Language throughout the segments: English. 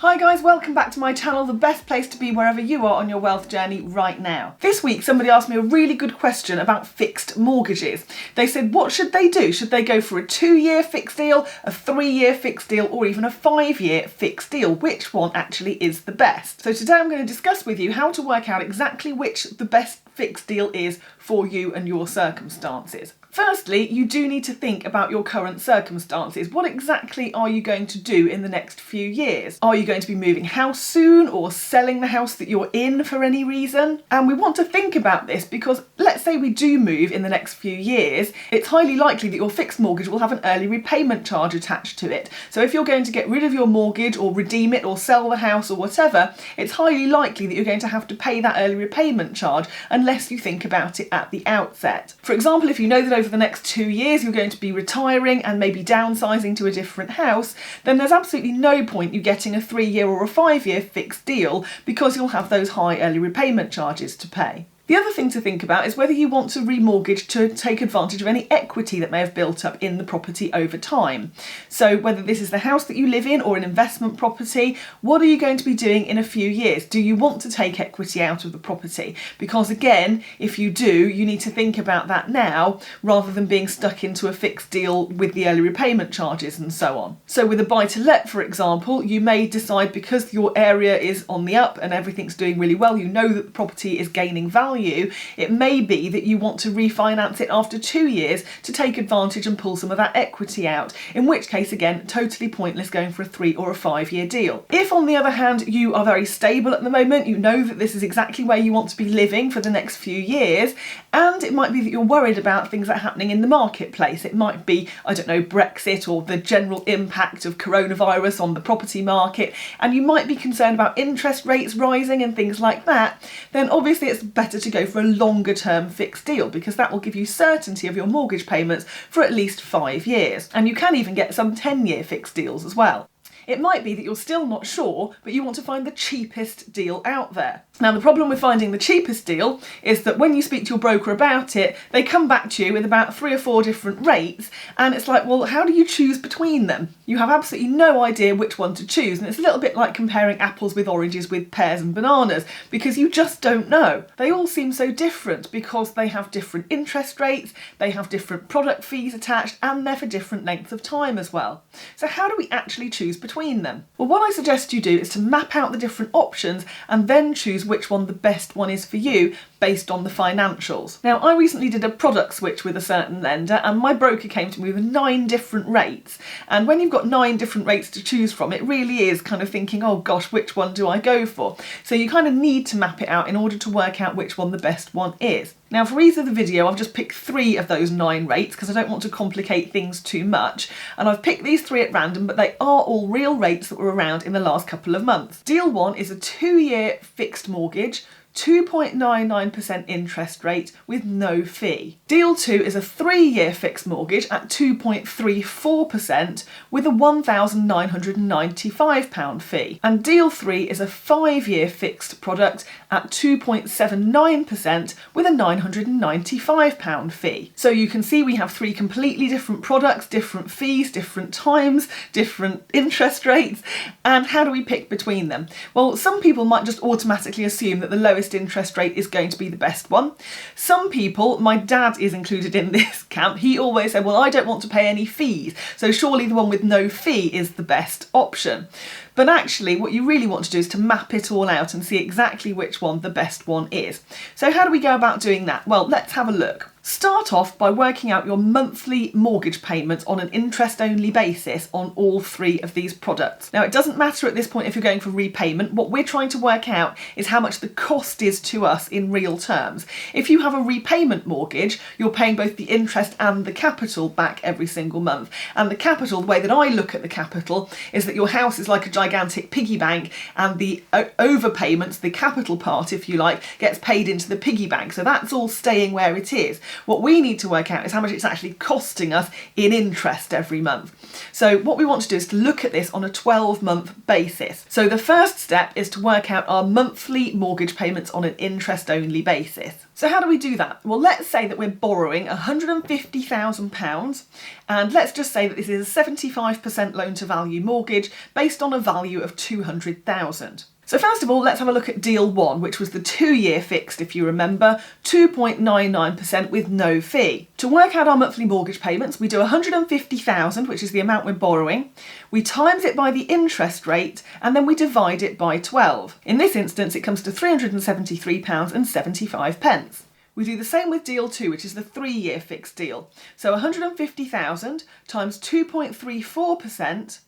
Hi guys, welcome back to my channel, the best place to be wherever you are on your wealth journey right now. This week somebody asked me a really good question about fixed mortgages. They said, what should they do? Should they go for a 2-year fixed deal, a 3-year fixed deal, or even a 5-year fixed deal? Which one actually is the best? So today I'm going to discuss with you how to work out exactly which the best fixed deal is for you and your circumstances. Firstly, you do need to think about your current circumstances. What exactly are you going to do in the next few years? Are you going to be moving house soon or selling the house that you're in for any reason? And we want to think about this because let's say we do move in the next few years, it's highly likely that your fixed mortgage will have an early repayment charge attached to it. So if you're going to get rid of your mortgage or redeem it or sell the house or whatever, it's highly likely that you're going to have to pay that early repayment charge unless you think about it at the outset. For example, if you know that over the next 2 years you're going to be retiring and maybe downsizing to a different house, then there's absolutely no point you getting a 3-year or a 5-year fixed deal because you'll have those high early repayment charges to pay. The other thing to think about is whether you want to remortgage to take advantage of any equity that may have built up in the property over time. So whether this is the house that you live in or an investment property, what are you going to be doing in a few years? Do you want to take equity out of the property? Because again, if you do, you need to think about that now rather than being stuck into a fixed deal with the early repayment charges and so on. So with a buy-to-let, for example, you may decide because your area is on the up and everything's doing really well, you know that the property is gaining value, it may be that you want to refinance it after 2 years to take advantage and pull some of that equity out, in which case again totally pointless going for a 3 or a 5-year deal. If on the other hand you are very stable at the moment, you know that this is exactly where you want to be living for the next few years, and it might be that you're worried about things that are happening in the marketplace. It might be, I don't know, Brexit or the general impact of coronavirus on the property market, and you might be concerned about interest rates rising and things like that, then obviously it's better to go for a longer term fixed deal because that will give you certainty of your mortgage payments for at least 5 years. And you can even get some 10-year fixed deals as well. It might be that you're still not sure, but you want to find the cheapest deal out there. Now, the problem with finding the cheapest deal is that when you speak to your broker about it, they come back to you with about 3 or 4 different rates, and it's like, well, how do you choose between them? You have absolutely no idea which one to choose, and it's a little bit like comparing apples with oranges with pears and bananas, because you just don't know. They all seem so different because they have different interest rates, they have different product fees attached, and they're for different lengths of time as well. So how do we actually choose between them? Well, what I suggest you do is to map out the different options and then choose which one the best one is for you based on the financials. Now, I recently did a product switch with a certain lender and my broker came to me with 9 different rates. And when you've got 9 different rates to choose from, it really is kind of thinking, oh gosh, which one do I go for? So you kind of need to map it out in order to work out which one the best one is. Now, for ease of the video, I've just picked 3 of those 9 rates because I don't want to complicate things too much. And I've picked these 3 at random, but they are all real rates that were around in the last couple of months. Deal 1 is a 2-year fixed mortgage, 2.99% interest rate with no fee. Deal 2 is a 3-year fixed mortgage at 2.34% with a £1,995 fee. And deal 3 is a 5-year fixed product at 2.79% with a £995 fee. So you can see we have 3 completely different products, different fees, different times, different interest rates, and how do we pick between them? Well, some people might just automatically assume that the lowest interest rate is going to be the best one. Some people, my dad is included in this camp, he always said, well, I don't want to pay any fees, so surely the one with no fee is the best option. But actually what you really want to do is to map it all out and see exactly which one the best one is. So how do we go about doing that? Well, let's have a look. Start off by working out your monthly mortgage payments on an interest-only basis on all 3 of these products. Now, it doesn't matter at this point if you're going for repayment. What we're trying to work out is how much the cost is to us in real terms. If you have a repayment mortgage, you're paying both the interest and the capital back every single month. And the capital, the way that I look at the capital, is that your house is like a gigantic piggy bank and the overpayments, the capital part, if you like, gets paid into the piggy bank. So that's all staying where it is. What we need to work out is how much it's actually costing us in interest every month. So what we want to do is to look at this on a 12-month basis. So the first step is to work out our monthly mortgage payments on an interest-only basis. So how do we do that? Well, let's say that we're borrowing £150,000 and let's just say that this is a 75% loan to value mortgage based on a value of £200,000. So first of all, let's have a look at deal 1, which was the 2-year fixed, if you remember, 2.99% with no fee. To work out our monthly mortgage payments, we do 150,000, which is the amount we're borrowing. We times it by the interest rate, and then we divide it by 12. In this instance, it comes to £373.75. We do the same with deal 2, which is the 3-year fixed deal. So 150,000 times 2.34%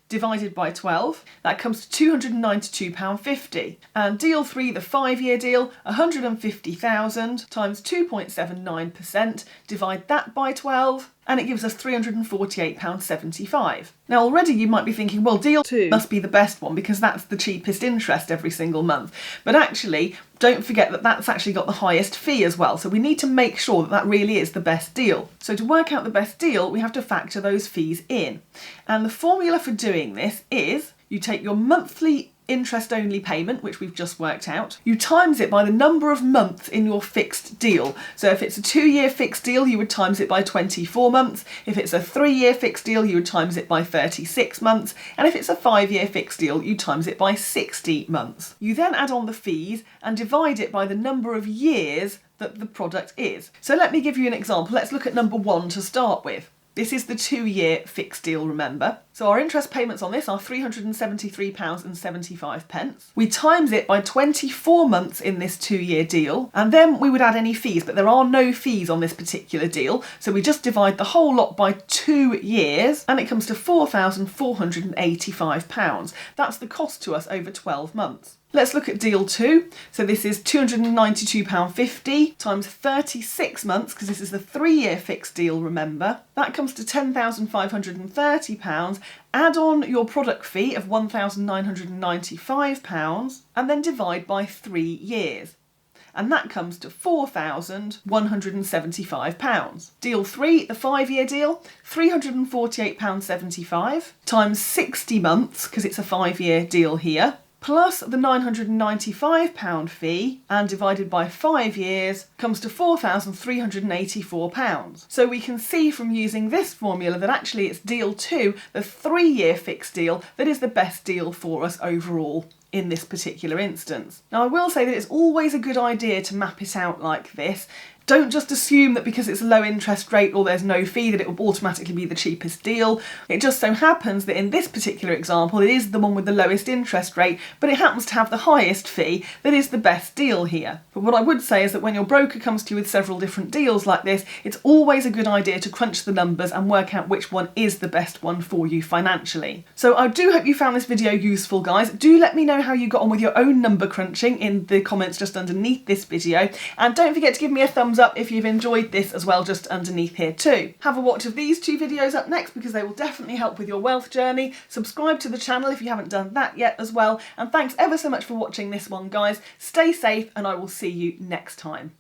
divided by 12, that comes to £292.50. And deal 3, the 5-year deal, 150,000 times 2.79%, divide that by 12, and it gives us £348.75. Now already you might be thinking, well, deal 2 must be the best one because that's the cheapest interest every single month. But actually, don't forget that that's actually got the highest fee as well. So we need to make sure that that really is the best deal. So to work out the best deal, we have to factor those fees in. And the formula for doing this is you take your monthly interest only payment, which we've just worked out, you times it by the number of months in your fixed deal. So if it's a 2-year fixed deal, you would times it by 24 months. If it's a 3-year fixed deal, you would times it by 36 months. And if it's a 5-year fixed deal, you times it by 60 months. You then add on the fees and divide it by the number of years that the product is. So let me give you an example. Let's look at number 1 to start with. This is the 2-year fixed deal, remember. So our interest payments on this are £373.75. We times it by 24 months in this 2-year deal, and then we would add any fees, but there are no fees on this particular deal. So we just divide the whole lot by 2 years, and it comes to £4,485. That's the cost to us over 12 months. Let's look at deal 2. So this is £292.50 times 36 months, because this is the 3-year fixed deal, remember. That comes to £10,530. Add on your product fee of £1,995 and then divide by 3 years. And that comes to £4,175. Deal 3, the 5-year deal, £348.75 times 60 months, because it's a 5-year deal here, plus the £995 fee, and divided by 5 years comes to £4,384. So we can see from using this formula that actually it's deal 2, the 3-year fixed deal, that is the best deal for us overall in this particular instance. Now I will say that it's always a good idea to map it out like this. Don't just assume that because it's a low interest rate or there's no fee that it will automatically be the cheapest deal. It just so happens that in this particular example it is the one with the lowest interest rate, but it happens to have the highest fee that is the best deal here. But what I would say is that when your broker comes to you with several different deals like this, it's always a good idea to crunch the numbers and work out which one is the best one for you financially. So I do hope you found this video useful, guys. Do let me know how you got on with your own number crunching in the comments just underneath this video, and don't forget to give me a thumbs up if you've enjoyed this as well, just underneath here too. Have a watch of these 2 videos up next because they will definitely help with your wealth journey. Subscribe to the channel if you haven't done that yet as well, and thanks ever so much for watching this one, guys. Stay safe and I will see you next time.